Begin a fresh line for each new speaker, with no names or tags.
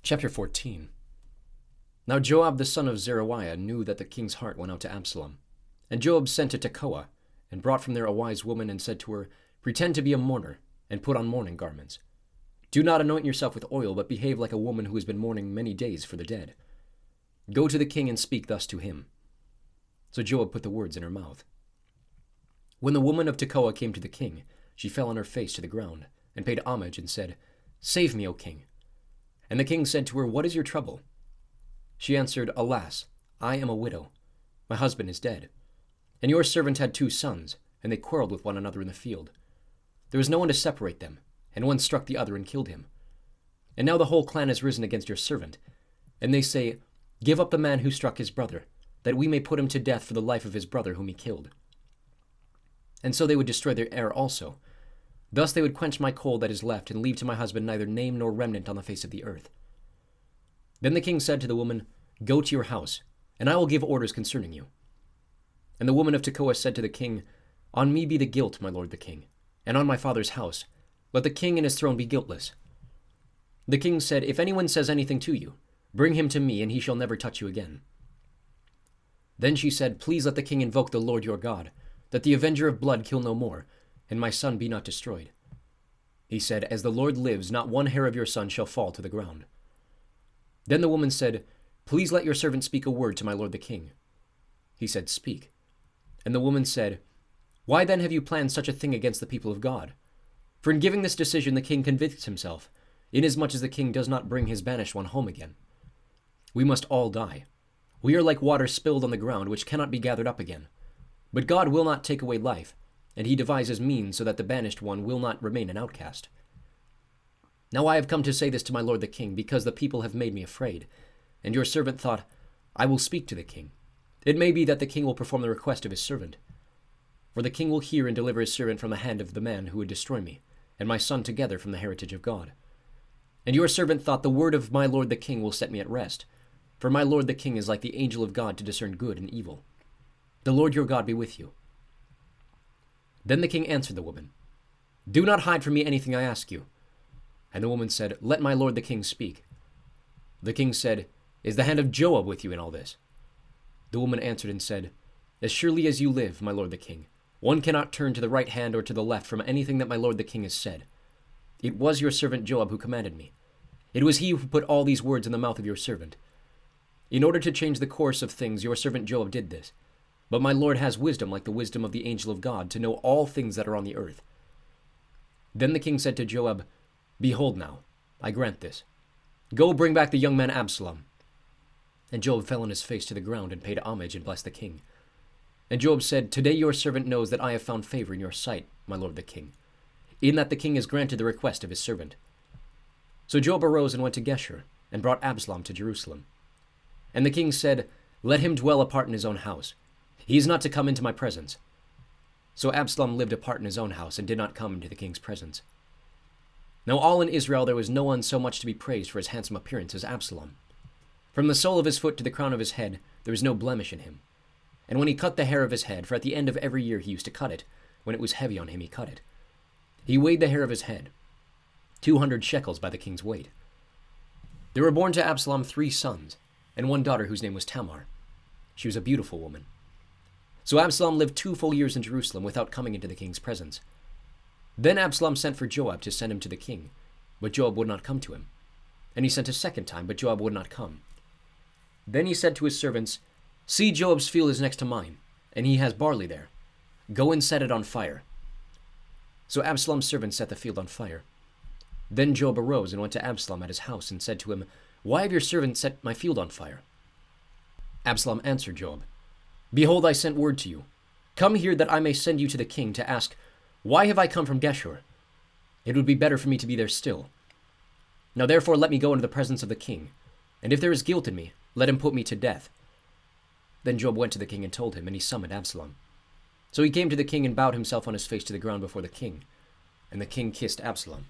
Chapter 14. Now Joab the son of Zeruiah knew that the king's heart went out to Absalom. And Joab sent to Tekoa, and brought from there a wise woman, and said to her, Pretend to be a mourner, and put on mourning garments. Do not anoint yourself with oil, but behave like a woman who has been mourning many days for the dead. Go to the king and speak thus to him. So Joab put the words in her mouth. When the woman of Tekoa came to the king, she fell on her face to the ground, and paid homage, and said, Save me, O king. And the king said to her, What is your trouble? She answered, Alas, I am a widow. My husband is dead. And your servant had 2 sons, and they quarreled with one another in the field. There was no one to separate them, and one struck the other and killed him. And now the whole clan has risen against your servant. And they say, Give up the man who struck his brother, that we may put him to death for the life of his brother whom he killed. And so they would destroy their heir also. Thus they would quench my coal that is left, and leave to my husband neither name nor remnant on the face of the earth. Then the king said to the woman, Go to your house, and I will give orders concerning you. And the woman of Tekoa said to the king, On me be the guilt, my lord the king, and on my father's house. Let the king and his throne be guiltless. The king said, If anyone says anything to you, bring him to me, and he shall never touch you again. Then she said, Please let the king invoke the Lord your God, that the avenger of blood kill no more, and my son be not destroyed. He said, As the Lord lives, not one hair of your son shall fall to the ground. Then the woman said, Please let your servant speak a word to my lord the king. He said, Speak. And the woman said, Why then have you planned such a thing against the people of God? For in giving this decision the king convicts himself, inasmuch as the king does not bring his banished one home again. We must all die. We are like water spilled on the ground, which cannot be gathered up again. But God will not take away life, and he devises means so that the banished one will not remain an outcast. Now I have come to say this to my lord the king, because the people have made me afraid. And your servant thought, I will speak to the king. It may be that the king will perform the request of his servant. For the king will hear and deliver his servant from the hand of the man who would destroy me, and my son together from the heritage of God. And your servant thought, The word of my lord the king will set me at rest. For my lord the king is like the angel of God to discern good and evil. The Lord your God be with you. Then the king answered the woman, Do not hide from me anything I ask you. And the woman said, Let my lord the king speak. The king said, Is the hand of Joab with you in all this? The woman answered and said, As surely as you live, my lord the king, one cannot turn to the right hand or to the left from anything that my lord the king has said. It was your servant Joab who commanded me. It was he who put all these words in the mouth of your servant. In order to change the course of things, your servant Joab did this. But my lord has wisdom like the wisdom of the angel of God to know all things that are on the earth. Then the king said to Joab, Behold now, I grant this. Go bring back the young man Absalom. And Joab fell on his face to the ground and paid homage and blessed the king. And Joab said, Today your servant knows that I have found favor in your sight, my lord the king, in that the king has granted the request of his servant. So Joab arose and went to Geshur, and brought Absalom to Jerusalem. And the king said, Let him dwell apart in his own house. He is not to come into my presence. So Absalom lived apart in his own house, and did not come into the king's presence. Now all in Israel there was no one so much to be praised for his handsome appearance as Absalom. From the sole of his foot to the crown of his head there was no blemish in him. And when he cut the hair of his head, for at the end of every year he used to cut it, when it was heavy on him he cut it, he weighed the hair of his head, 200 shekels by the king's weight. There were born to Absalom 3 sons, and one daughter whose name was Tamar. She was a beautiful woman. So Absalom lived 2 full years in Jerusalem without coming into the king's presence. Then Absalom sent for Joab to send him to the king, but Joab would not come to him. And he sent a second time, but Joab would not come. Then he said to his servants, See, Joab's field is next to mine, and he has barley there. Go and set it on fire. So Absalom's servants set the field on fire. Then Joab arose and went to Absalom at his house and said to him, Why have your servants set my field on fire? Absalom answered Joab, Behold, I sent word to you. Come here that I may send you to the king to ask, Why have I come from Geshur? It would be better for me to be there still. Now therefore let me go into the presence of the king, and if there is guilt in me, let him put me to death. Then Joab went to the king and told him, and he summoned Absalom. So he came to the king and bowed himself on his face to the ground before the king, and the king kissed Absalom.